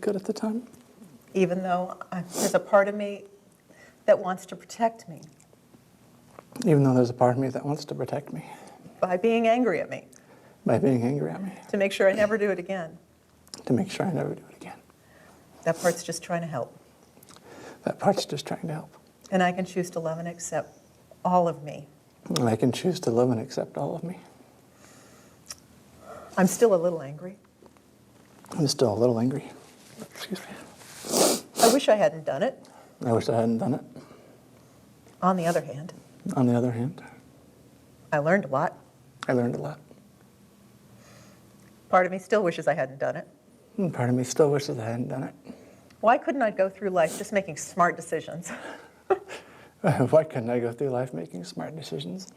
good at the time. Even though there's a part of me that wants to protect me. Even though there's a part of me that wants to protect me. By being angry at me. By being angry at me. To make sure I never do it again. To make sure I never do it again. That part's just trying to help. That part's just trying to help. And I can choose to love and accept all of me. And I can choose to love and accept all of me. I'm still a little angry. I'm still a little angry. Excuse me. I wish I hadn't done it. I wish I hadn't done it. On the other hand, I learned a lot. I learned a lot. Part of me still wishes I hadn't done it. And part of me still wishes I hadn't done it. Why couldn't I go through life just making smart decisions? Why couldn't I go through life making smart decisions?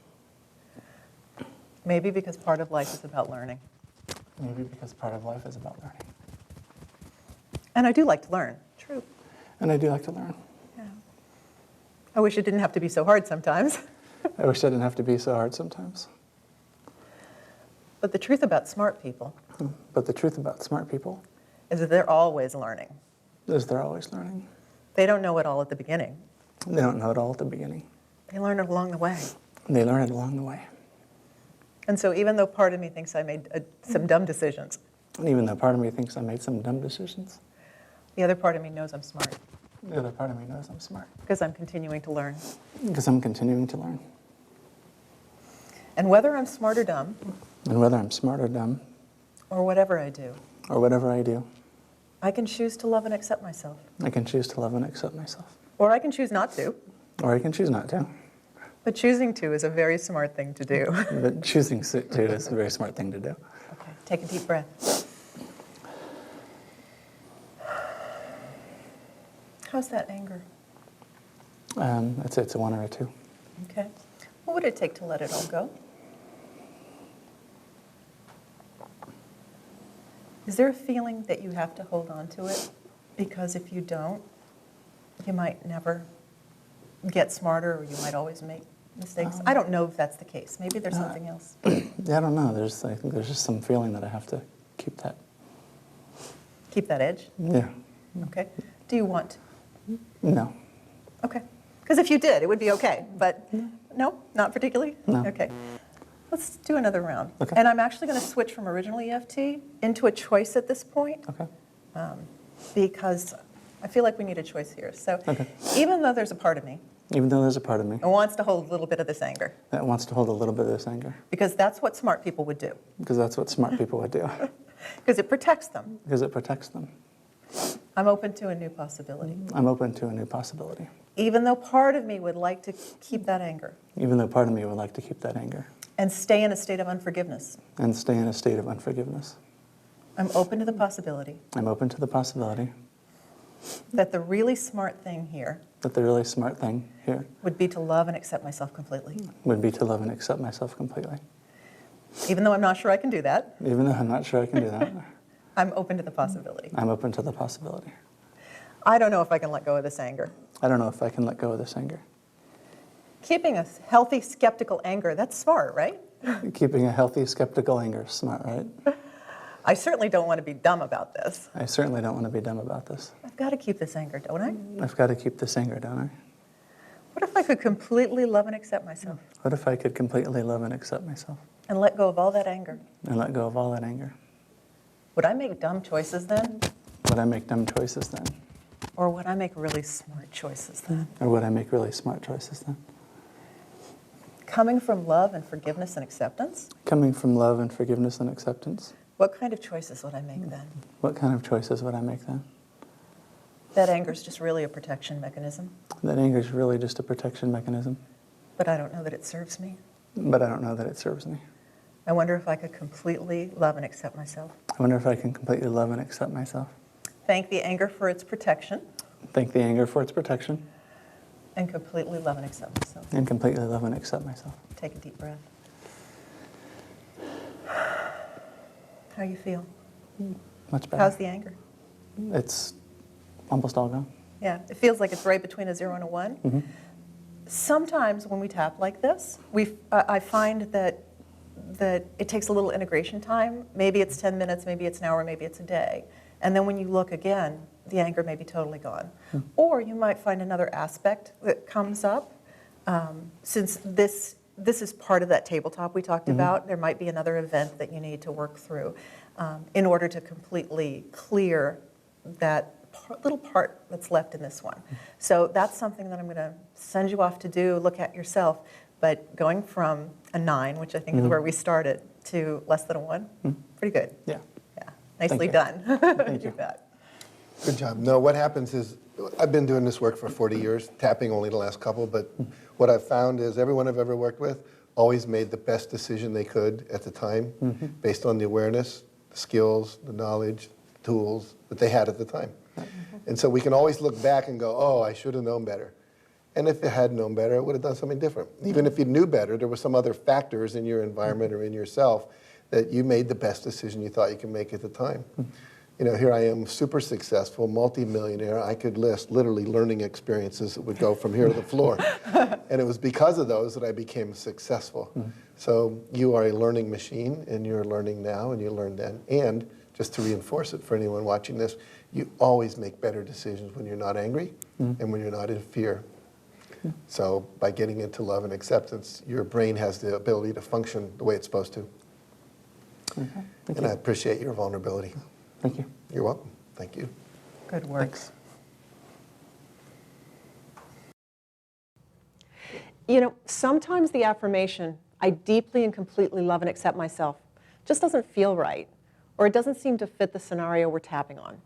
Maybe because part of life is about learning. Maybe because part of life is about learning. And I do like to learn, true. And I do like to learn. Yeah. I wish it didn't have to be so hard sometimes. I wish it didn't have to be so hard sometimes. But the truth about smart people But the truth about smart people is that they're always learning. is they're always learning. They don't know it all at the beginning. They don't know it all at the beginning. They learn it along the way. They learn it along the way. And so even though part of me thinks I made some dumb decisions, And even though part of me thinks I made some dumb decisions, the other part of me knows I'm smart the other part of me knows I'm smart. because I'm continuing to learn. Because I'm continuing to learn. And whether I'm smart or dumb, And whether I'm smart or dumb, or whatever I do, or whatever I do, I can choose to love and accept myself. I can choose to love and accept myself. Or I can choose not to. Or I can choose not to. But choosing to is a very smart thing to do. But choosing to is a very smart thing to do. Okay, take a deep breath. How's that anger? I'd say it's a 1 or a 2. Okay. What would it take to let it all go? Is there a feeling that you have to hold on to it? Because if you don't, you might never get smarter, or you might always make mistakes. I don't know if that's the case. Maybe there's something else. Yeah, I don't know. I think there's just some feeling that I have to keep that. Keep that edge? Yeah. Okay. Do you want to? No. Okay. Because if you did, it would be okay. But no, not particularly? No. Okay. Let's do another round. Okay. And I'm actually going to switch from original EFT into a choice at this point. Okay. Because I feel like we need a choice here. So Okay. even though there's a part of me Even though there's a part of me that wants to hold a little bit of this anger, that wants to hold a little bit of this anger, because that's what smart people would do, because that's what smart people would do, because it protects them, because it protects them, I'm open to a new possibility. I'm open to a new possibility. Even though part of me would like to keep that anger Even though part of me would like to keep that anger and stay in a state of unforgiveness, and stay in a state of unforgiveness, I'm open to the possibility I'm open to the possibility that the really smart thing here that the really smart thing here would be to love and accept myself completely. would be to love and accept myself completely. Even though I'm not sure I can do that, Even though I'm not sure I can do that, I'm open to the possibility. I'm open to the possibility. I don't know if I can let go of this anger. I don't know if I can let go of this anger. Keeping a healthy, skeptical anger, that's smart, right? Keeping a healthy, skeptical anger is smart, right? I certainly don't want to be dumb about this. I certainly don't want to be dumb about this. I've got to keep this anger, don't I? I've got to keep this anger, don't I? What if I could completely love and accept myself What if I could completely love and accept myself and let go of all that anger? and let go of all that anger? Would I make dumb choices then? Would I make dumb choices then? Or would I make really smart choices then? Or would I make really smart choices then? Coming from love and forgiveness and acceptance, Coming from love and forgiveness and acceptance, what kind of choices would I make then? what kind of choices would I make then? That anger is just really a protection mechanism, That anger is really just a protection mechanism, but I don't know that it serves me. but I don't know that it serves me. I wonder if I could completely love and accept myself. I wonder if I can completely love and accept myself. Thank the anger for its protection, Thank the anger for its protection, and completely love and accept myself. and completely love and accept myself. Take a deep breath. How you feel? Much better. How's the anger? It's almost all gone. Yeah, it feels like it's right between a 0 and a 1. Mhm. Sometimes when we tap like this, I find that it takes a little integration time. Maybe it's 10 minutes, maybe it's an hour, maybe it's a day. And then when you look again, the anger may be totally gone. Or you might find another aspect that comes up. Since this is part of that tabletop we talked about, there might be another event that you need to work through in order to completely clear that little part that's left in this one. So that's something that I'm going to send you off to do, look at yourself. But going from a 9, which I think is where we started, to less than a 1, pretty good. Yeah. Yeah. Nicely you. done. Thank you. bet. Good job. No, what happens is, I've been doing this work for 40 years, tapping only the last couple, but what I've found is everyone I've ever worked with always made the best decision they could at the time, based on the awareness, the skills, the knowledge, the tools that they had at the time. And so we can always look back and go, oh, I should have known better. And if you had known better, it would have done something different. Even if you knew better, there were some other factors in your environment or in yourself that you made the best decision you thought you could make at the time. You know, here I am, super successful, multi-millionaire. I could list literally learning experiences that would go from here to the floor. And it was because of those that I became successful. So you are a learning machine, and you're learning now, and you learned then. And just to reinforce it for anyone watching this, you always make better decisions when you're not angry and when you're not in fear. So by getting into love and acceptance, your brain has the ability to function the way it's supposed to. And I appreciate your vulnerability. Thank you. You're welcome. Thank you. Good work. Thanks. You know, sometimes the affirmation, I deeply and completely love and accept myself, just doesn't feel right, or it doesn't seem to fit the scenario we're tapping on.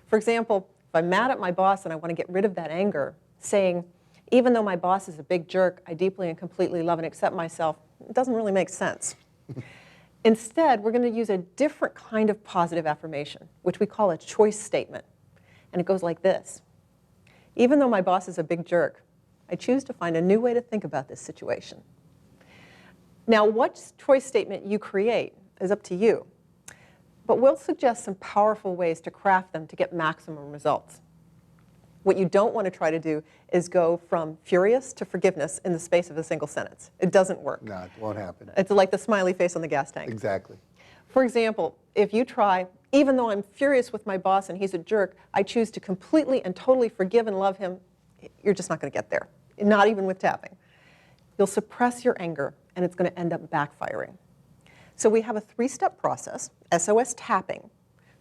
For example, if I'm mad at my boss and I want to get rid of that anger, saying, even though my boss is a big jerk, I deeply and completely love and accept myself, it doesn't really make sense. Instead, we're going to use a different kind of positive affirmation, which we call a choice statement. And it goes like this. Even though my boss is a big jerk, I choose to find a new way to think about this situation. Now, what choice statement you create is up to you. But we'll suggest some powerful ways to craft them to get maximum results. What you don't want to try to do is go from furious to forgiveness in the space of a single sentence. It doesn't work. No, it won't happen. It's like the smiley face on the gas tank. Exactly. For example, if you try, even though I'm furious with my boss and he's a jerk, I choose to completely and totally forgive and love him, you're just not going to get there, not even with tapping. You'll suppress your anger, and it's going to end up backfiring. So we have a 3-step process, SOS tapping,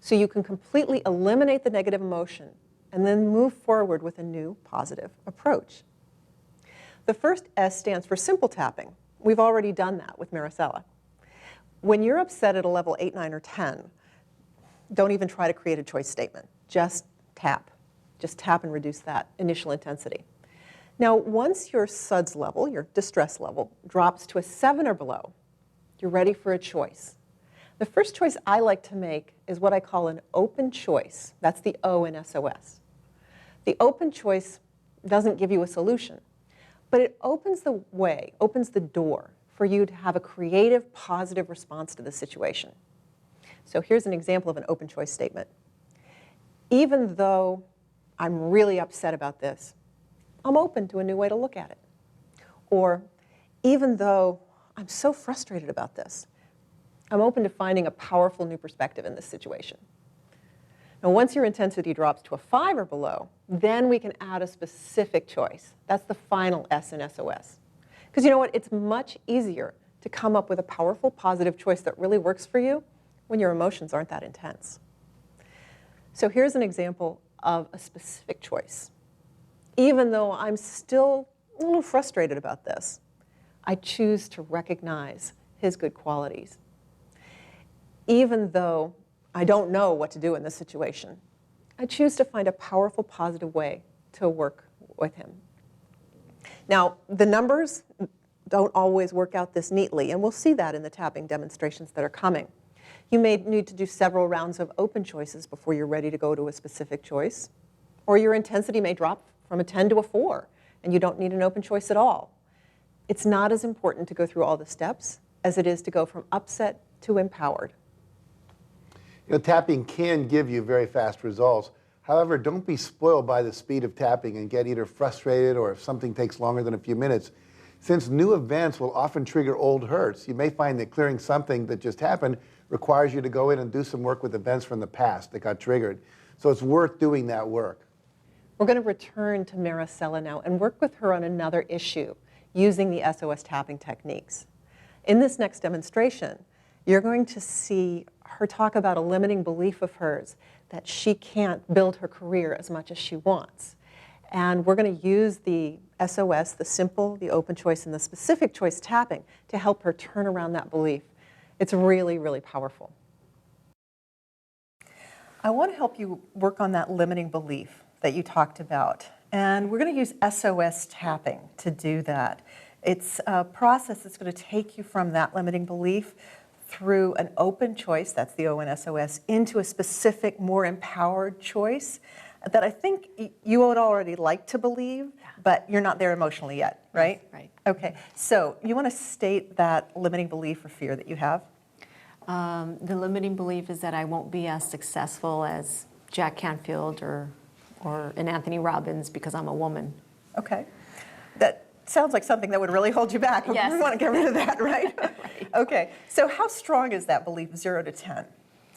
so you can completely eliminate the negative emotion and then move forward with a new positive approach. The first S stands for simple tapping. We've already done that with Maricela. When you're upset at a level 8, 9, or 10, don't even try to create a choice statement. Just tap. Just tap and reduce that initial intensity. Now, once your SUDS level, your distress level, drops to a 7 or below, you're ready for a choice. The first choice I like to make is what I call an open choice. That's the O in SOS. The open choice doesn't give you a solution, but it opens the way, opens the door for you to have a creative, positive response to the situation. So here's an example of an open choice statement. Even though I'm really upset about this, I'm open to a new way to look at it. Or even though I'm so frustrated about this, I'm open to finding a powerful new perspective in this situation. Now, once your intensity drops to a 5 or below, then we can add a specific choice. That's the final S in SOS. Because you know what? It's much easier to come up with a powerful, positive choice that really works for you when your emotions aren't that intense. So here's an example of a specific choice. Even though I'm still a little frustrated about this, I choose to recognize his good qualities. Even though I don't know what to do in this situation, I choose to find a powerful, positive way to work with him. Now, the numbers don't always work out this neatly, and we'll see that in the tapping demonstrations that are coming. You may need to do several rounds of open choices before you're ready to go to a specific choice, or your intensity may drop from a 10 to a 4, and you don't need an open choice at all. It's not as important to go through all the steps as it is to go from upset to empowered. You know, tapping can give you very fast results. However, don't be spoiled by the speed of tapping and get either frustrated or if something takes longer than a few minutes. Since new events will often trigger old hurts, you may find that clearing something that just happened requires you to go in and do some work with events from the past that got triggered. So it's worth doing that work. We're going to return to Maricela now and work with her on another issue using the SOS tapping techniques. In this next demonstration, you're going to see her talk about a limiting belief of hers that she can't build her career as much as she wants. And we're going to use the SOS, the simple, the open choice, and the specific choice tapping to help her turn around that belief. It's really, really powerful. I want to help you work on that limiting belief that you talked about. And we're going to use SOS tapping to do that. It's a process that's going to take you from that limiting belief through an open choice, that's the O in SOS, into a specific, more empowered choice that I think you would already like to believe, but you're not there emotionally yet, right? Yes, right. Okay, so you want to state that limiting belief or fear that you have? The limiting belief is that I won't be as successful as Jack Canfield or an Anthony Robbins because I'm a woman. Okay. That sounds like something that would really hold you back. Yes. We want to get rid of that, right? Right. Okay. So how strong is that belief, 0 to 10?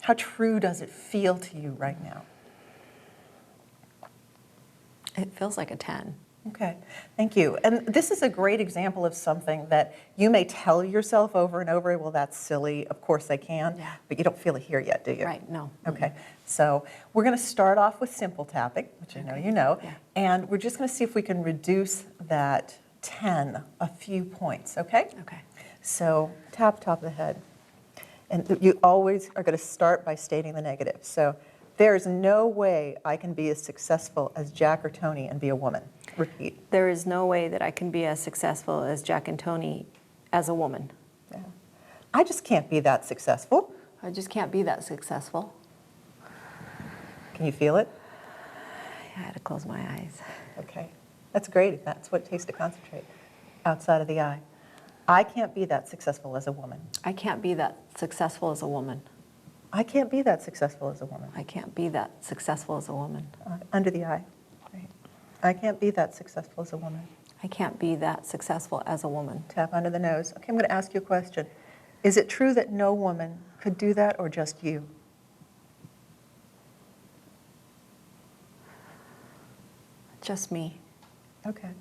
How true does it feel to you right now? It feels like a 10. Okay, thank you. And this is a great example of something that you may tell yourself over and over, well, that's silly, of course I can, Yeah. but you don't feel it here yet, do you? Right, no. Okay, so we're going to start off with simple tapping, which I know you know, Yeah. and we're just going to see if we can reduce that 10 a few points, okay? Okay. So tap top of the head. And you always are going to start by stating the negative. So there's no way I can be as successful as Jack or Tony and be a woman. Repeat. There is no way that I can be as successful as Jack and Tony as a woman. Yeah. I just can't be that successful. I just can't be that successful. Can you feel it? I had to close my eyes. Okay. That's great if that's what it takes to concentrate outside of the eye. I can't be that successful as a woman. I can't be that successful as a woman. I can't be that successful as a woman. I can't be that successful as a woman. Under the eye. Right. I can't be that successful as a woman. I can't be that successful as a woman. Tap under the nose. Okay, I'm going to ask you a question. Is it true that no woman could do that or just you? Just me. Okay.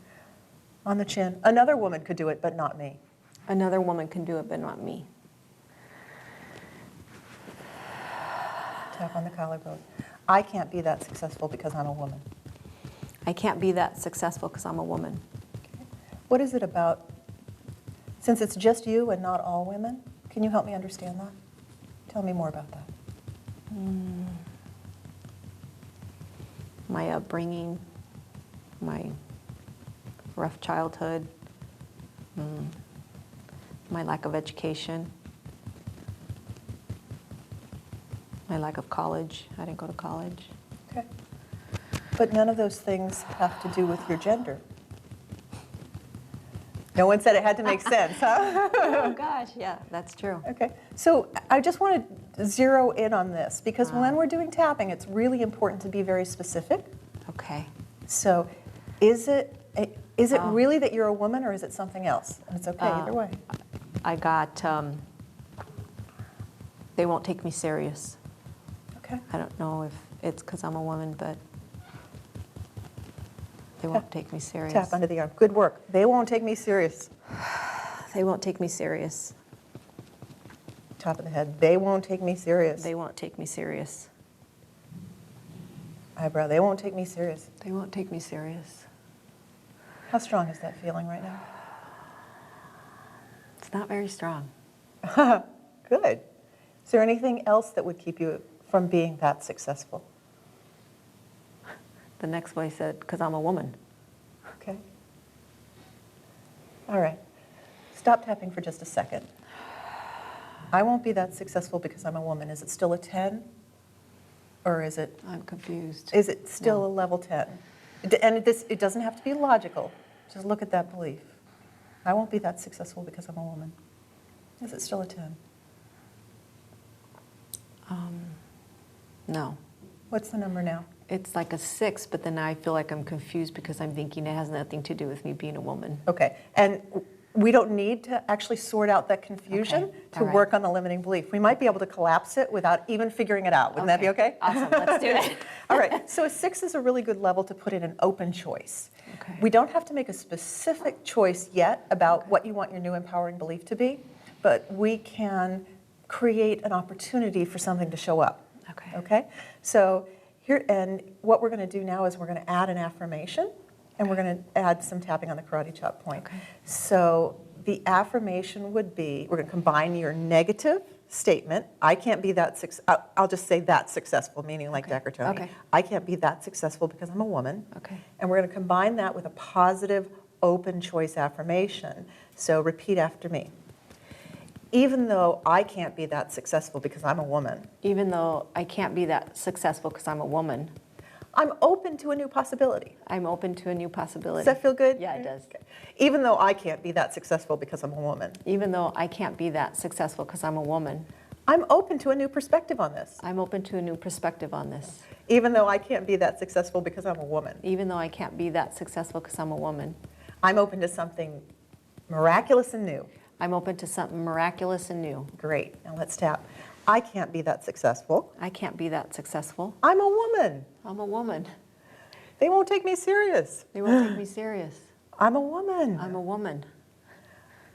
On the chin. Another woman could do it, but not me. Another woman can do it, but not me. Tap on the collarbone. I can't be that successful because I'm a woman. I can't be that successful because I'm a woman. Okay. What is it about, since it's just you and not all women, can you help me understand that? Tell me more about that. My upbringing, my rough childhood, my lack of education, my lack of college. I didn't go to college. Okay. But none of those things have to do with your gender. No one said it had to make sense, huh? Oh gosh, yeah, that's true. Okay, so I just want to zero in on this because when we're doing tapping, it's really important to be very specific. Okay. So is it really that you're a woman or is it something else? And it's okay either way. I got, they won't take me serious. Okay. I don't know if it's because I'm a woman, but they won't take me serious. Tap under the arm. Good work. They won't take me serious. They won't take me serious. Top of the head. They won't take me serious. They won't take me serious. Eyebrow. They won't take me serious. They won't take me serious. How strong is that feeling right now? It's not very strong. Good. Is there anything else that would keep you from being that successful? The next voice said, because I'm a woman. Okay. All right. Stop tapping for just a second. I won't be that successful because I'm a woman. Is it still a 10? Or is it I'm confused. still No. a level 10? And it doesn't have to be logical. Just look at that belief. I won't be that successful because I'm a woman. Is it still a 10? No. What's the number now? It's like a 6, but then I feel like I'm confused because I'm thinking it has nothing to do with me being a woman. Okay. And we don't need to actually sort out that confusion Okay, to all right. work on the limiting belief. We might be able to collapse it without even figuring it out. Wouldn't that be okay? Awesome, let's do it. All right, so a 6 is a really good level to put in an open choice. Okay. We don't have to make a specific choice yet about what you want your new empowering belief to be, but we can create an opportunity for something to show up. Okay. Okay? So here, and what we're going to do now is we're going to add an affirmation, and we're going to add some tapping on the karate chop point. Okay. So the affirmation would be, we're going to combine your negative statement, I can't be that I'll just say that successful, meaning like Okay. Jack or Tony. Okay. I can't be that successful because I'm a woman. Okay. And we're going to combine that with a positive, open choice affirmation. So repeat after me. Even though I can't be that successful because I'm a woman, Even though I can't be that successful because I'm a woman, I'm open to a new possibility. I'm open to a new possibility. Does that feel good? Yeah, it does. Okay. Even though I can't be that successful because I'm a woman, Even though I can't be that successful because I'm a woman, I'm open to a new perspective on this. I'm open to a new perspective on this. Even though I can't be that successful because I'm a woman, Even though I can't be that successful because I'm a woman, I'm open to something miraculous and new. I'm open to something miraculous and new. Great. Now let's tap. I can't be that successful. I can't be that successful. I'm a woman. I'm a woman. They won't take me serious. They won't take me serious. I'm a woman. I'm a woman.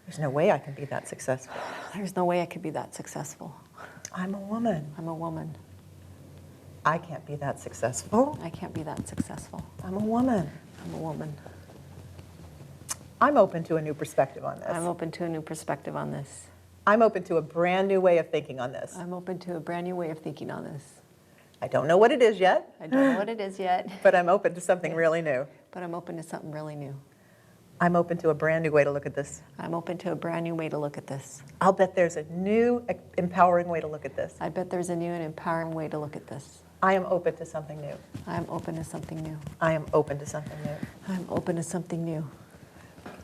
There's no way I can be that successful. There's no way I could be that successful. I'm a woman. I'm a woman. I can't be that successful. I can't be that successful. I'm a woman. I'm a woman. I'm open to a new perspective on this. I'm open to a new perspective on this. I'm open to a brand new way of thinking on this. I'm open to a brand new way of thinking on this. I don't know what it is yet, I don't know what it is yet, but I'm open to something really new. but I'm open to something really new. I'm open to a brand new way to look at this. I'm open to a brand new way to look at this. I'll bet there's a new empowering way to look at this. I bet there's a new and empowering way to look at this. I am open to something new. I'm open to something new. I am open to something new. I'm open to something new.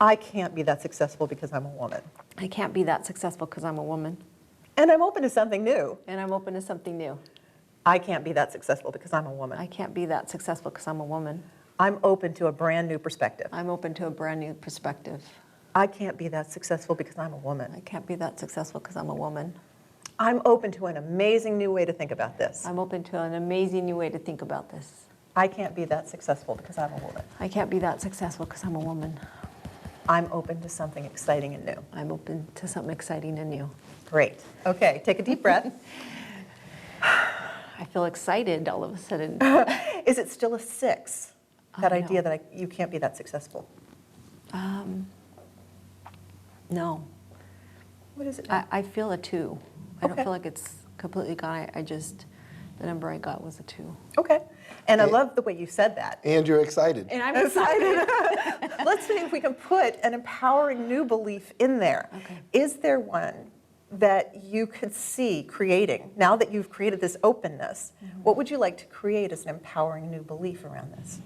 I can't be that successful because I'm a woman. I can't be that successful because I'm a woman. And I'm open to something new. And I'm open to something new. I can't be that successful because I'm a woman. I can't be that successful because I'm a woman. I'm open to a brand new perspective. I'm open to a brand new perspective. I can't be that successful because I'm a woman. I can't be that successful because I'm a woman. I'm open to an amazing new way to think about this. I'm open to an amazing new way to think about this. I can't be that successful because I'm a woman. I can't be that successful because I'm a woman. I'm open to something exciting and new. I'm open to something exciting and new. Great. Okay, take a deep breath. I feel excited all of a sudden. Is it still a 6? That No. idea that you can't be that successful? No, What is it now? I feel a 2. I don't Okay. feel like it's completely gone. I just, the number I got was a 2. Okay. And I love the way you said that. And you're excited. And I'm excited. Let's see if we can put an empowering new belief in there. Okay. Is there one that you could see creating, now that you've created this openness, what would you like to create as an empowering new belief around this?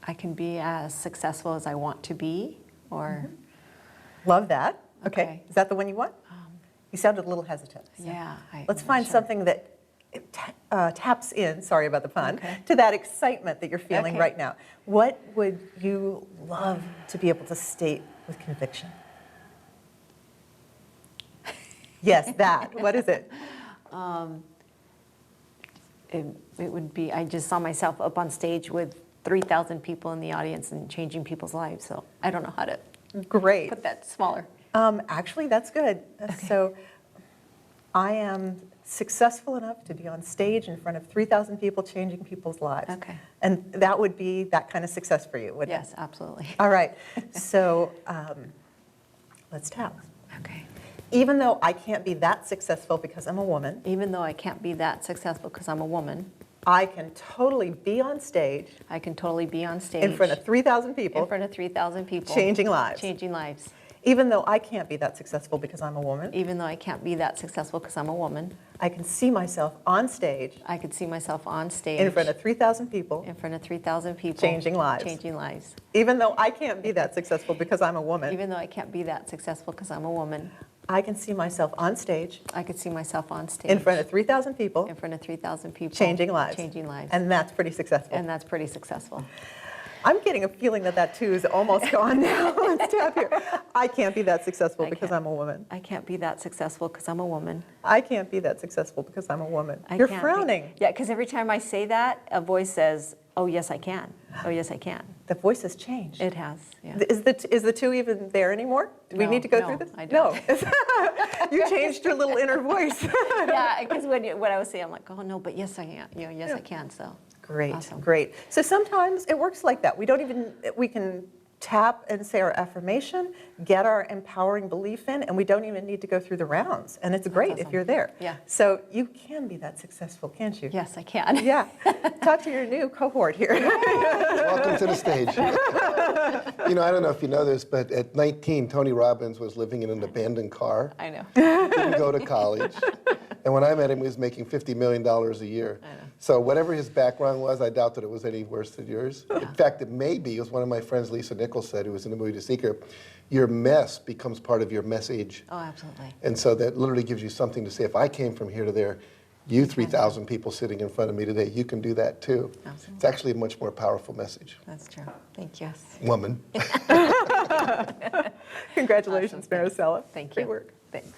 I can be as successful as I want to be, or Love that. Okay. Okay. Is that the one you want? You sounded a little hesitant. so yeah. Let's I'm not find sure. something that taps in, sorry about the pun, Okay. to that excitement that you're feeling Okay. right now. What would you love to be able to state with conviction? Yes, that. What is it? It would be, I just saw myself up on stage with 3,000 people in the audience and changing people's lives. So I don't know how to Great. put that smaller. Actually, that's good. So I am successful enough to be on stage in front of 3,000 people changing people's lives. Okay. And that would be that kind of success for you, wouldn't it? Yes, absolutely. All right. So let's tap. Okay. Even though I can't be that successful because I'm a woman, Even though I can't be that successful because I'm a woman, I can totally be on stage I can totally be on stage in front of 3,000 people, in front of 3,000 people, changing lives. Changing lives. Even though I can't be that successful because I'm a woman, Even though I can't be that successful because I'm a woman, I can see myself on stage I could see myself on stage in front of 3,000 people, in front of 3,000 people, Changing lives. Changing lives. even though I can't be that successful because I'm a woman. Even though I can't be that successful because I'm a woman, I can see myself on stage I could see myself on stage in front of 3,000 people, in front of 3,000 people, changing lives. Changing lives. And that's pretty successful. And that's pretty successful. I'm getting a feeling that that too is almost gone now. Let's tap here. I can't be that successful I because can't. I'm a woman. I can't be that successful because I'm a woman. I can't be that successful because I'm a woman. I You're can't be- frowning. Yeah, because every time I say that, a voice says, oh, yes, I can. Oh, yes, I can. The voice has changed. It has, yeah. Is the two even there anymore? Do we No, need to go no, through this? I don't. No. You changed your little inner voice. Yeah, because when I was saying, I'm like, oh, no, but yes, I can. Yes, I can, so. Great, Awesome. great. So sometimes it works like that. We can tap and say our affirmation, get our empowering belief in, and we don't even need to go through the rounds. And it's great if awesome. you're there. Yeah. So you can be that successful, can't you? Yes, I can. Yeah. Talk to your new cohort here. Welcome to the stage. You know, I don't know if you know this, but at 19, Tony Robbins was living in an abandoned car. I know. Didn't go to college. And when I met him, he was making $50 million a year. I know. So whatever his background was, I doubt that it was any worse than yours. In fact, it may be, as one of my friends, Lisa Nichols, said, who was in the movie The Seeker, your mess becomes part of your message. Oh, absolutely. And so that literally gives you something to say. If I came from here to there, you 3,000 people sitting in front of me today, you can do that too. Absolutely. It's actually a much more powerful message. That's true. Thank you. Woman. Congratulations, Awesome, thanks. Maricela. Thank you. Great work. Thanks.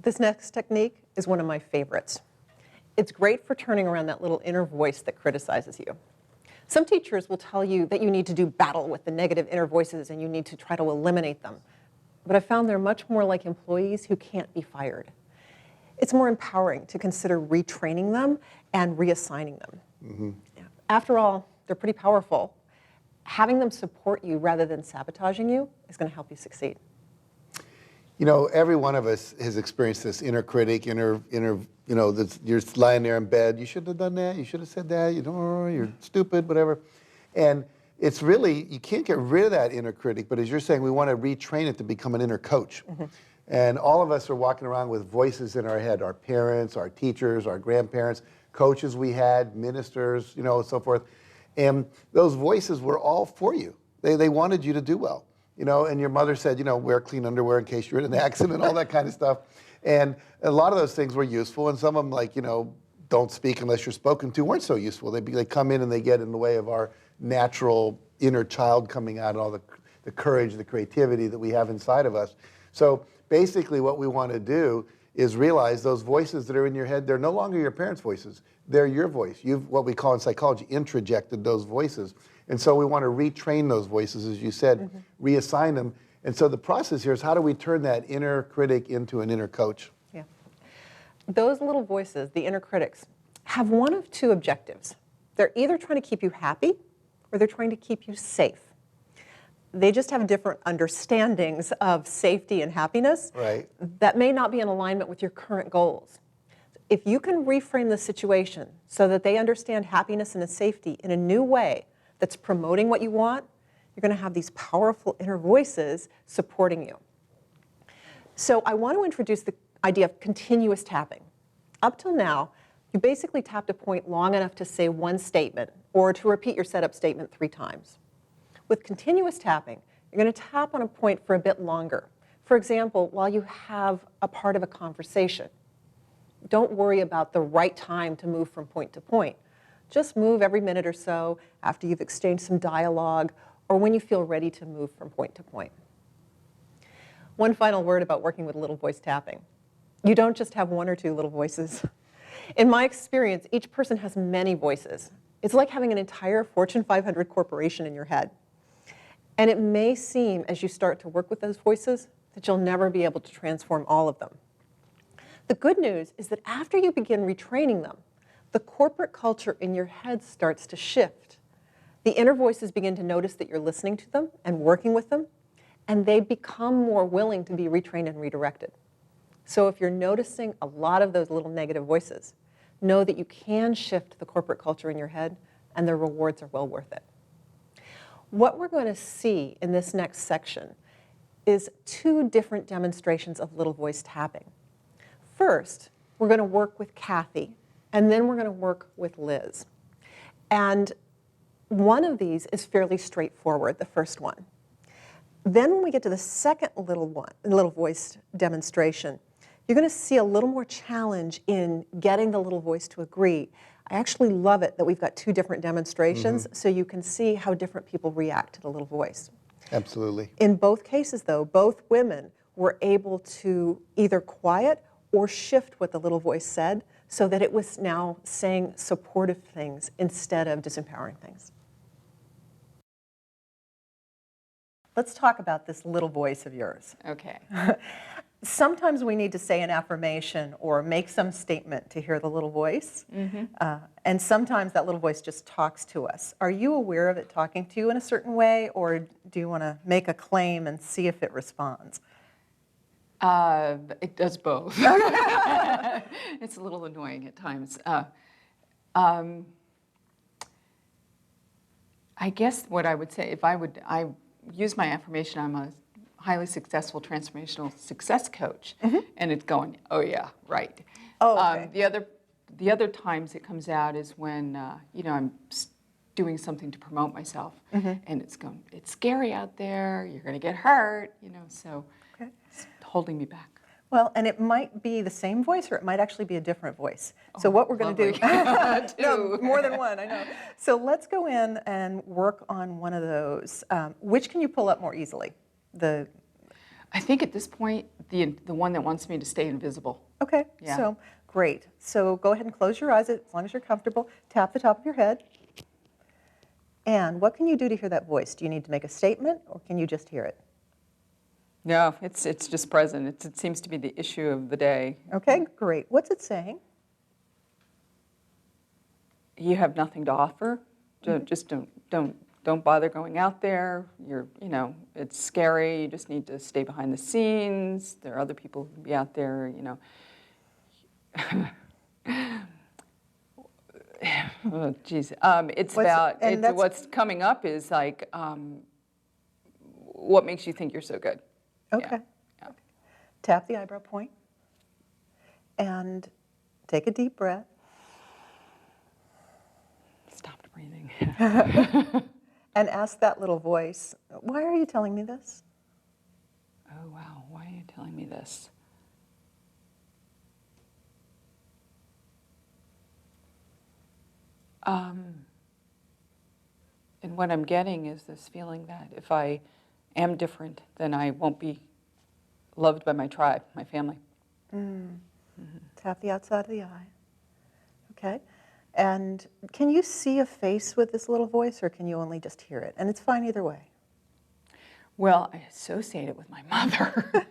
This next technique is one of my favorites. It's great for turning around that little inner voice that criticizes you. Some teachers will tell you that you need to do battle with the negative inner voices and you need to try to eliminate them. But I found they're much more like employees who can't be fired. It's more empowering to consider retraining them and reassigning them. Mm-hmm. After all, they're pretty powerful. Having them support you rather than sabotaging you is going to help you succeed. You know, every one of us has experienced this inner critic, inner, you know, you're lying there in bed, you shouldn't have done that, you should have said that, you're stupid, whatever. And it's really, you can't get rid of that inner critic, but as you're saying, we want to retrain it to become an inner coach. Mm-hmm. And all of us are walking around with voices in our head, our parents, our teachers, our grandparents, coaches we had, ministers, you know, and so forth. And those voices were all for you. They wanted you to do well. You know, and your mother said, you know, wear clean underwear in case you're in an accident, all that kind of stuff. And a lot of those things were useful, and some of them, like, you know, don't speak unless you're spoken to, weren't so useful. They come in and they get in the way of our natural inner child coming out, and all the courage, the creativity that we have inside of us. So basically what we want to do is realize those voices that are in your head, they're no longer your parents' voices. They're your voice. You've, what we call in psychology, introjected those voices. And so we want to retrain those voices, as you said, reassign them. And so the process here is, how do we turn that inner critic into an inner coach? Yeah. Those little voices, the inner critics, have one of two objectives. They're either trying to keep you happy or they're trying to keep you safe. They just have different understandings of safety and happiness Right. that may not be in alignment with your current goals. If you can reframe the situation so that they understand happiness and safety in a new way that's promoting what you want, you're going to have these powerful inner voices supporting you. So I want to introduce the idea of continuous tapping. Up till now, you basically tapped a point long enough to say one statement or to repeat your setup statement 3 times. With continuous tapping, you're going to tap on a point for a bit longer. For example, while you have a part of a conversation. Don't worry about the right time to move from point to point. Just move every minute or so after you've exchanged some dialogue or when you feel ready to move from point to point. One final word about working with little voice tapping. You don't just have 1 or 2 little voices. In my experience, each person has many voices. It's like having an entire Fortune 500 corporation in your head. And it may seem, as you start to work with those voices, that you'll never be able to transform all of them. The good news is that after you begin retraining them, the corporate culture in your head starts to shift. The inner voices begin to notice that you're listening to them and working with them, and they become more willing to be retrained and redirected. So if you're noticing a lot of those little negative voices, know that you can shift the corporate culture in your head, and the rewards are well worth it. What we're going to see in this next section is 2 different demonstrations of little voice tapping. First, we're going to work with Kathy, and then we're going to work with Liz. And one of these is fairly straightforward, the first one. Then when we get to the second little voice demonstration, you're going to see a little more challenge in getting the little voice to agree. I actually love it that we've got two different demonstrations so you can see how different people react to the little voice. Absolutely. In both cases, though, both women were able to either quiet or shift what the little voice said so that it was now saying supportive things instead of disempowering things. Let's talk about this little voice of yours. Okay. Sometimes we need to say an affirmation or make some statement to hear the little voice. And sometimes that little voice just talks to us. Are you aware of it talking to you in a certain way, or do you want to make a claim and see if it responds? It does both. It's a little annoying at times. I guess what I would say, if I use my affirmation, I'm a highly successful transformational success coach, and it's going, oh yeah, right. Oh, okay. The other times it comes out is when I'm doing something to promote myself, and it's going, it's scary out there. You're going to get hurt, so Okay. it's holding me back. Well, and it might be the same voice, or it might actually be a different voice. So what we're going to do, no, more than one, I know. So let's go in and work on one of those. Which can you pull up more easily? I think at this point, the one that wants me to stay invisible. Okay, Yeah. so great. So go ahead and close your eyes as long as you're comfortable. Tap the top of your head. And what can you do to hear that voice? Do you need to make a statement, or can you just hear it? No, it's just present. It seems to be the issue of the day. Okay, great. What's it saying? You have nothing to offer. Just don't bother going out there. It's scary. You just need to stay behind the scenes. There are other people who can be out there. Oh, geez. What's coming up is like, what makes you think you're so good? Okay. Yeah. Tap the eyebrow point and take a deep breath. Stopped breathing. And ask that little voice, why are you telling me this? Oh, wow. Why are you telling me this? And what I'm getting is this feeling that if I am different, then I won't be loved by my tribe, my family. Tap the outside of the eye. Okay. And can you see a face with this little voice, or can you only just hear it? And it's fine either way. Well, I associate it with my mother.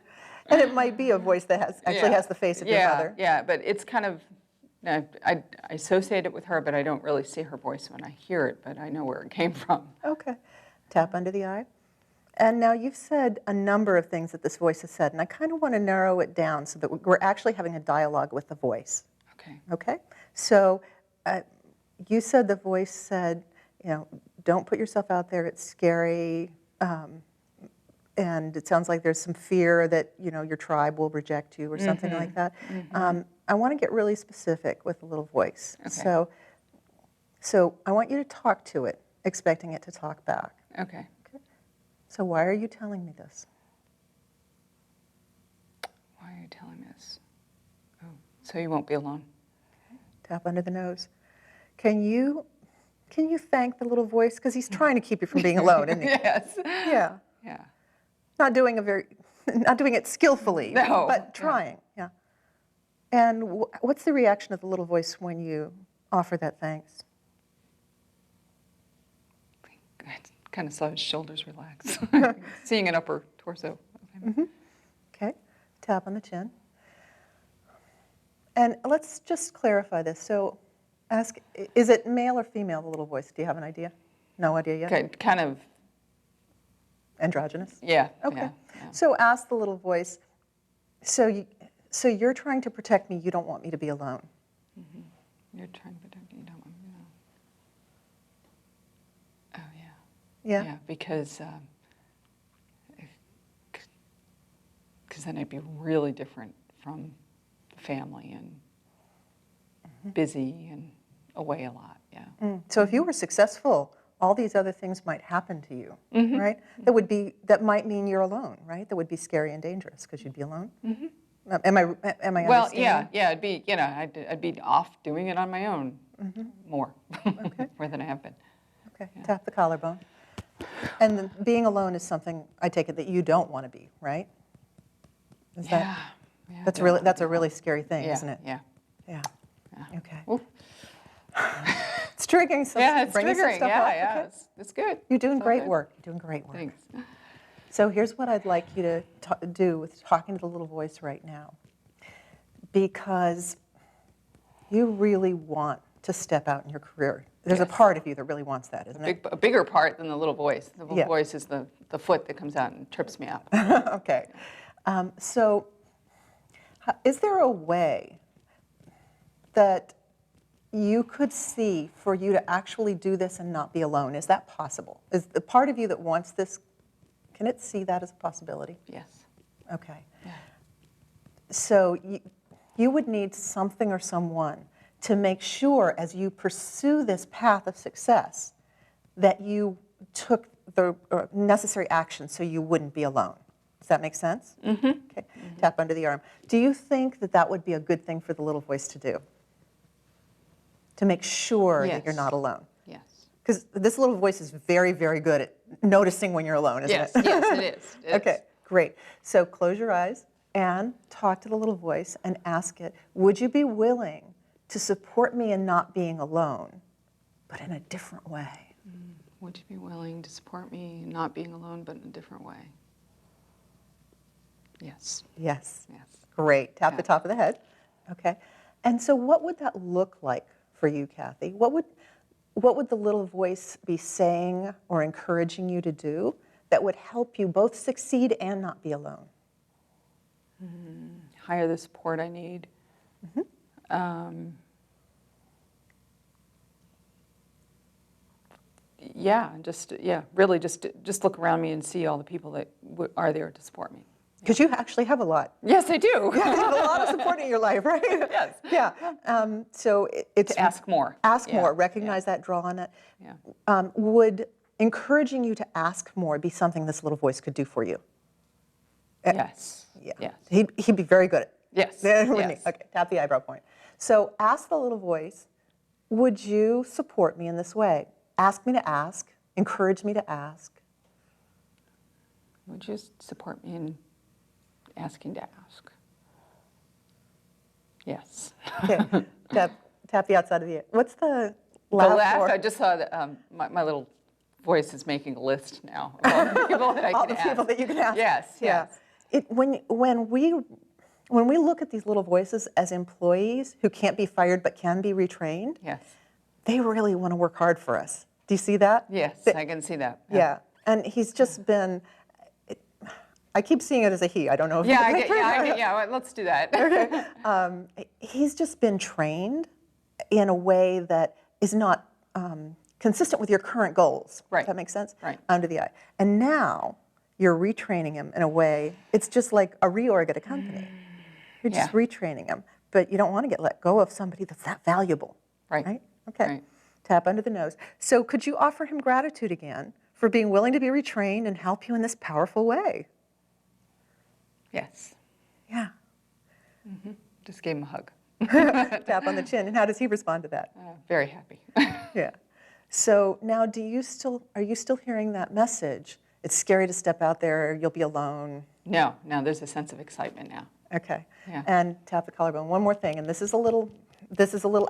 And it might be a voice that has the face of your mother. Yeah, but it's kind of, I associate it with her, but I don't really see her voice when I hear it, but I know where it came from. Okay. Tap under the eye. And now you've said a number of things that this voice has said, and I kind of want to narrow it down so that we're actually having a dialogue with the voice. Okay. Okay? So you said the voice said, don't put yourself out there, it's scary, and it sounds like there's some fear that, your tribe will reject you or something like that. I want to get really specific with the little voice. Okay. So I want you to talk to it, expecting it to talk back. Okay. So why are you telling me this? Why are you telling me this? Oh, so you won't be alone. Tap under the nose. Can you thank the little voice? Because he's trying to keep you from being alone, isn't he? Yes. Yeah. Yeah. Not doing it skillfully, No. but trying. Yeah. And what's the reaction of the little voice when you offer that thanks? I kind of saw his shoulders relax, seeing an upper torso. Okay. Tap on the chin. And let's just clarify this. So ask, is it male or female, the little voice? Do you have an idea? No idea yet? Okay, kind of. Androgynous? Yeah. Okay. Yeah. So ask the little voice, so you're trying to protect me, you don't want me to be alone. You're trying to protect me. You don't want me to. Oh yeah. Yeah? Yeah, because then I'd be really different from the family and busy and away a lot. Yeah. So if you were successful, all these other things might happen to you, right? That might mean you're alone, right? That would be scary and dangerous because you'd be alone. Am I Well, understanding? yeah. It'd be I'd be off doing it on my own. more, more than I have been. Okay, tap the collarbone. And then being alone is something, I take it, that you don't want to be, right? Is that, Yeah, that's a really scary thing, isn't it? Yeah. Yeah. Okay. Ooh. It's triggering some, Yeah, it's bringing some triggering. stuff Yeah, up. yeah, Okay. it's good. You're doing It's all great good. work. You're doing great work. Thanks. So here's what I'd like you to do with talking to the little voice right now. Because you really want to step out in your career. There's a Yes. part of you that really wants that, isn't it? A bigger part than the little voice. The little Yeah. voice is the foot that comes out and trips me up. Okay. So is there a way that you could see for you to actually do this and not be alone? Is that possible? Is the part of you that wants this, can it see that as a possibility? Yes. Okay. So you would need something or someone to make sure as you pursue this path of success that you took the necessary action so you wouldn't be alone. Does that make sense? Mm-hmm. Okay. Tap under the arm. Do you think that that would be a good thing for the little voice to do? To make sure that you're Yes. not alone? Yes. Because this little voice is very, very good at noticing when you're alone, isn't Yes. it? Yes, it is. It Okay, is. great. So close your eyes and talk to the little voice and ask it, would you be willing to support me in not being alone, but in a different way? Would you be willing to support me in not being alone, but in a different way? Yes. Yes. Yes. Great. Tap the Yeah. top of the head. Okay. And so what would that look like for you, Kathy? What would the little voice be saying or encouraging you to do that would help you both succeed and not be alone? Hire the support I need. Really just look around me and see all the people that are there to support me. Because you actually have a lot. Yes, I do. You have a lot of support in your life, right? Yes. Yeah. So it's To ask more. Ask Yeah, more. Recognize that. Draw on it. Yeah. Would encouraging you to ask more be something this little voice could do for you? Yes. Yeah. Yes. He'd be very good at it. Yes. Wouldn't he? Yes. Okay. Tap the eyebrow point. So ask the little voice, would you support me in this way? Ask me to ask. Encourage me to ask. Would you support me in asking to ask? Yes. Okay. tap the outside of the ear. What's the The laugh laugh, for? I just saw that my little voice is making a list now of all the people that I All can the ask. people that you can ask. Yes, Yeah. yes. When we look at these little voices as employees who can't be fired but can be retrained, Yes. they really want to work hard for us. Do you see that? Yes, I can see that. Yeah. And he's just been, I keep seeing it as a he. I don't know if Yeah, let's do that. he's just been trained in a way that is not consistent with your current goals. Right. Does that make sense? Right. Under the eye. And now you're retraining him in a way, it's just like a reorg at a company. You're just Yeah. retraining him. But you don't want to get let go of somebody that's that valuable. Right. Okay. Right. Tap under the nose. So could you offer him gratitude again for being willing to be retrained and help you in this powerful way? Yes. Yeah. Just gave him a hug. Tap on the chin. And how does he respond to that? Very happy. Yeah. So now are you still hearing that message? It's scary to step out there, you'll be alone. No, there's a sense of excitement now. Okay. Yeah. And tap the collarbone. One more thing, and this is a little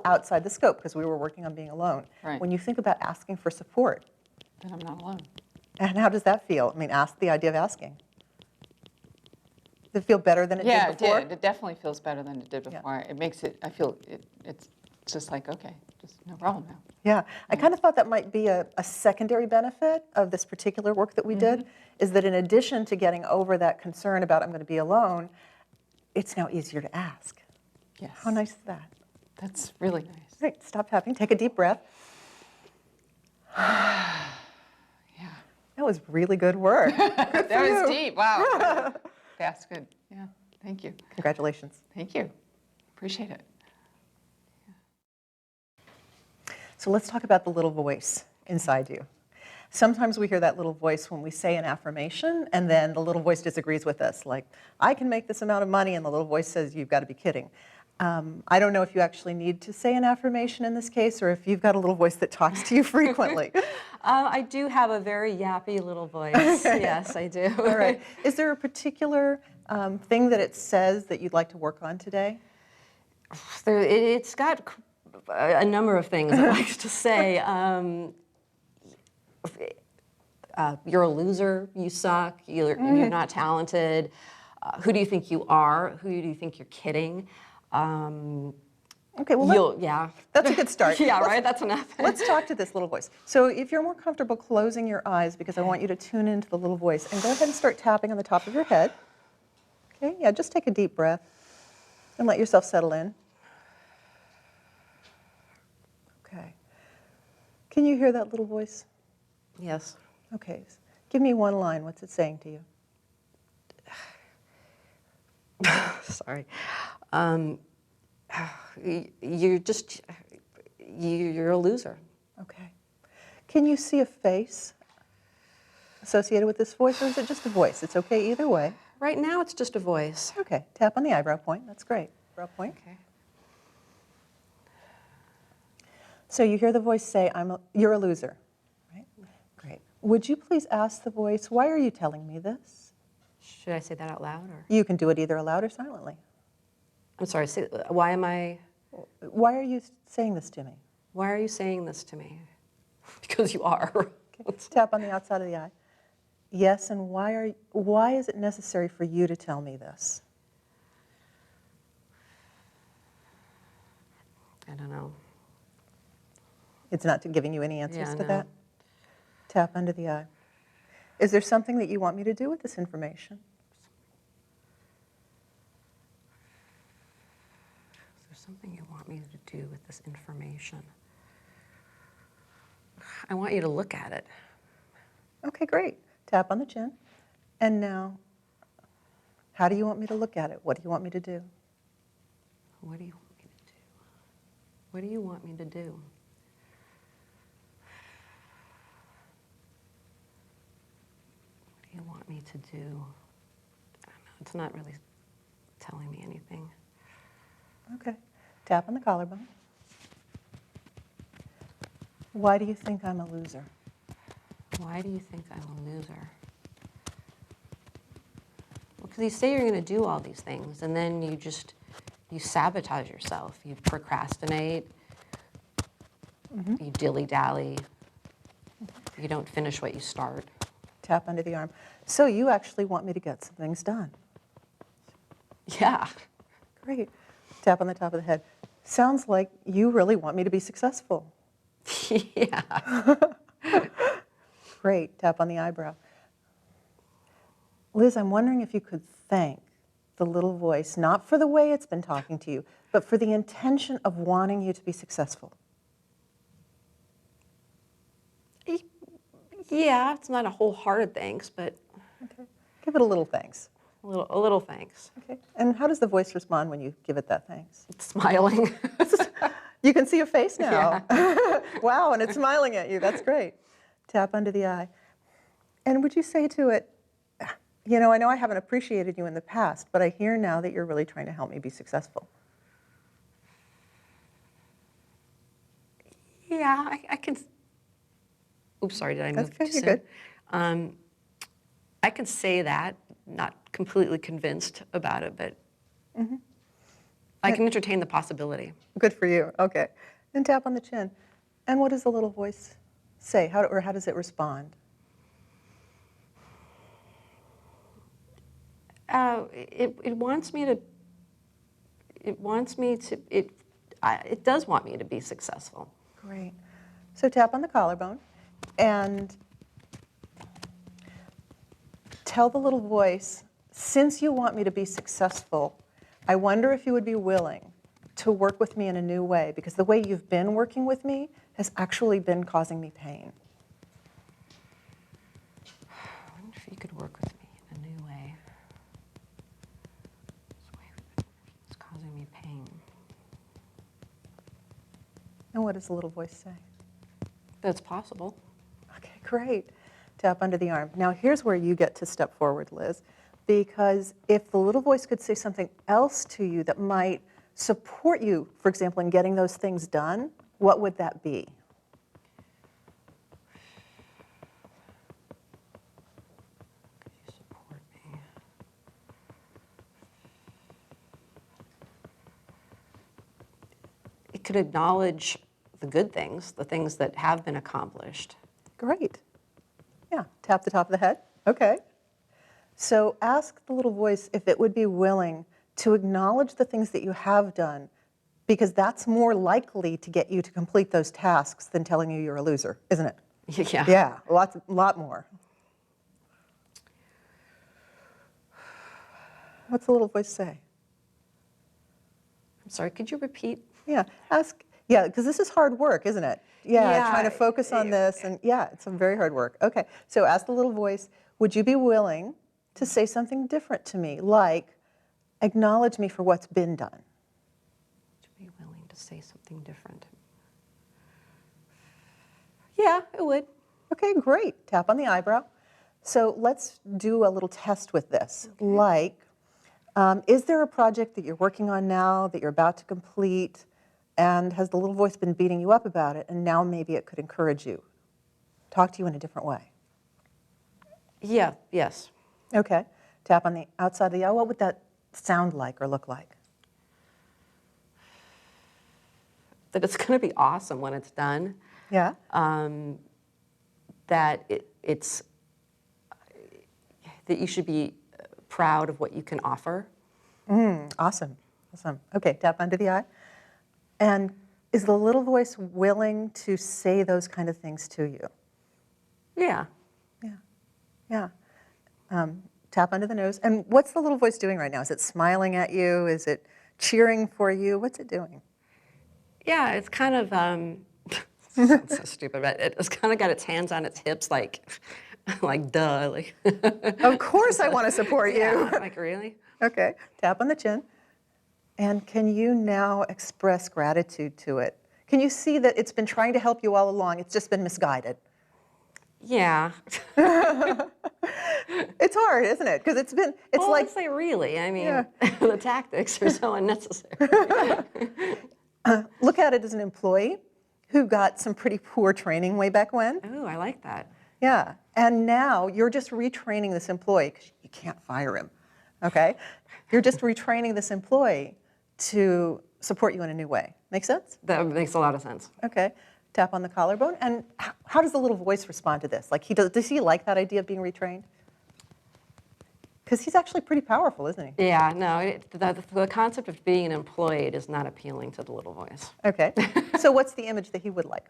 outside the scope because we were working on being alone. Right. When you think about asking for support, Then I'm not alone. and how does that feel? I mean, ask the idea of asking. Does it feel better than it Yeah, did before? it did. It definitely feels better than it did Yeah. before. It makes it, I feel it's just like, okay, just no problem now. Yeah, I kind of thought that might be a secondary benefit of this particular work that we did, is that in addition to getting over that concern about I'm going to be alone, it's now easier to ask. Yes. How nice is that? That's really nice. Great, stop tapping, take a deep breath. Yeah. That was really good work. That was deep. Wow. Fast, good. Yeah. Thank you. Congratulations. Thank you. Appreciate it. So let's talk about the little voice inside you. Sometimes we hear that little voice when we say an affirmation, and then the little voice disagrees with us, like, I can make this amount of money, and the little voice says, you've got to be kidding. I don't know if you actually need to say an affirmation in this case, or if you've got a little voice that talks to you frequently. I do have a very yappy little voice. Yes, I do. All right. Is there a particular thing that it says that you'd like to work on today? It's got a number of things it likes to say. You're a loser, you suck, you're not talented. Who do you think you are? Who do you think you're kidding? Okay, well, Yeah. that's a good start. Yeah, right? That's enough. Let's talk to this little voice. So if you're more comfortable closing your eyes, because I want you to tune into the little voice, and go ahead and start tapping on the top of your head. Okay, yeah, just take a deep breath and let yourself settle in. Okay. Can you hear that little voice? Yes. Okay. Give me one line. What's it saying to you? Sorry. You're a loser. Okay. Can you see a face associated with this voice, or is it just a voice? It's okay either way. Right now, it's just a voice. Okay. Tap on the eyebrow point. That's great. Eyebrow point. Okay. So you hear the voice say, you're a loser, right? Great. Would you please ask the voice, why are you telling me this? Should I say that out loud? Or? You can do it either aloud or silently. I'm sorry, why Why are you saying this to me? Why are you saying this to me? Because you are. Okay. Tap on the outside of the eye. Yes, and why is it necessary for you to tell me this? I don't know. It's not giving you any answers Yeah, to no. that? Tap under the eye. Is there something that you want me to do with this information? Is there something you want me to do with this information? I want you to look at it. Okay, great. Tap on the chin. And now, how do you want me to look at it? What do you want me to do? What do you want me to do? What do you want me to do? What do you want me to do? I don't know. It's not really telling me anything. Okay. Tap on the collarbone. Why do you think I'm a loser? Why do you think I'm a loser? Well, because you say you're going to do all these things, and then you sabotage yourself. You procrastinate. You dilly-dally. You don't finish what you start. Tap under the arm. So you actually want me to get some things done. Yeah. Great. Tap on the top of the head. Sounds like you really want me to be successful. Yeah. Great. Tap on the eyebrow. Liz, I'm wondering if you could thank the little voice, not for the way it's been talking to you, but for the intention of wanting you to be successful. Yeah, it's not a wholehearted thanks, but Okay. Give it a little thanks. a little thanks. Okay. And how does the voice respond when you give it that thanks? It's smiling. You can see a face now. Wow, and it's smiling at you. That's great. Tap under the eye. And would you say to it, you know I haven't appreciated you in the past, but I hear now that you're really trying to help me be successful. Yeah, I can. Oops, sorry, did I move That's good, too you're soon? good. I can say that, not completely convinced about it, but I can entertain the possibility. Good for you. Okay. Then tap on the chin. And what does the little voice say? How does it respond? It wants me to. It does want me to be successful. Great. So tap on the collarbone and tell the little voice, since you want me to be successful, I wonder if you would be willing to work with me in a new way, because the way you've been working with me has actually been causing me pain. I wonder if you could work with me in a new way. It's causing me pain. And what does the little voice say? That's possible. Okay, great. Tap under the arm. Now here's where you get to step forward, Liz, because if the little voice could say something else to you that might support you, for example, in getting those things done, what would that be? Support me. It could acknowledge the good things, the things that have been accomplished. Great. Yeah, tap the top of the head. Okay. So ask the little voice if it would be willing to acknowledge the things that you have done, because that's more likely to get you to complete those tasks than telling you you're a loser, isn't it? Yeah. Yeah, a lot more. What's the little voice say? I'm sorry, could you repeat? Yeah, ask. Yeah, because this is hard work, isn't it? Yeah, Yeah, trying to focus on this, and yeah, it's some very hard work. Okay, so ask the little voice, would you be willing to say something different to me, like acknowledge me for what's been done? To be willing to say something different. Yeah, it would. Okay, great. Tap on the eyebrow. So let's do a little test with this. Like, is there a project that you're working on now that you're about to complete, and has the little voice been beating you up about it, and now maybe it could encourage you, talk to you in a different way? Yeah, yes. Okay. Tap on the outside of the eye. What would that sound like or look like? That it's going to be awesome when it's done. Yeah. That it's that you should be proud of what you can offer. Awesome. Awesome. Okay, tap under the eye. And is the little voice willing to say those kind of things to you? Yeah. Yeah. Tap under the nose. And what's the little voice doing right now? Is it smiling at you? Is it cheering for you? What's it doing? Yeah, it's kind of, sounds so stupid, but it's kind of got its hands on its hips like duh. Like, Of course I want to support you. yeah, like really? Okay, tap on the chin. And can you now express gratitude to it? Can you see that it's been trying to help you all along? It's just been misguided. Yeah. It's hard, isn't it? Because it's Well, like, I'd say really. I mean, Yeah. the tactics are so unnecessary. look at it as an employee who got some pretty poor training way back when. Ooh, I like that. Yeah, and now you're just retraining this employee, because you can't fire him, okay? You're just retraining this employee to support you in a new way. Make sense? That makes a lot of sense. Okay, tap on the collarbone. And how does the little voice respond to this? Like, does he like that idea of being retrained? Because he's actually pretty powerful, isn't he? Yeah, no, the concept of being an employee is not appealing to the little voice. Okay, so what's the image that he would like?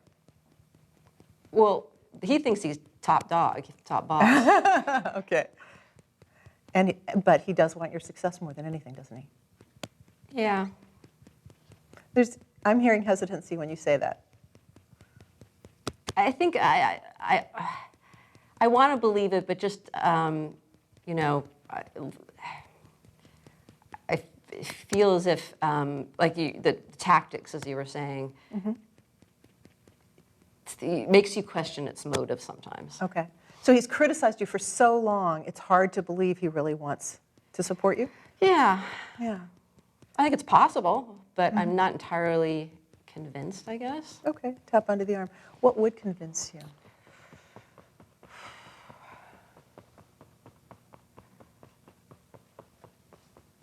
Well, he thinks he's top dog, top boss. Okay. But he does want your success more than anything, doesn't he? Yeah. I'm hearing hesitancy when you say that. I think I want to believe it, but just, you know, I feel as if, like the tactics, as you were saying, it makes you question its motive sometimes. Okay. So he's criticized you for so long, it's hard to believe he really wants to support you? Yeah. Yeah. I think it's possible, but I'm not entirely convinced, I guess. Okay. Tap under the arm. What would convince you?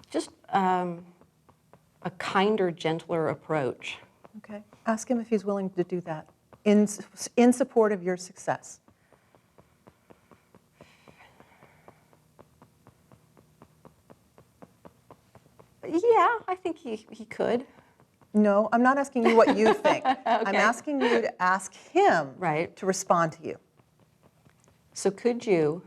Just a kinder, gentler approach. Okay. Ask him if he's willing to do that in support of your success. Yeah, I think he could. No, I'm not asking you what you think. I'm asking you to ask him Right. to respond to you. So could you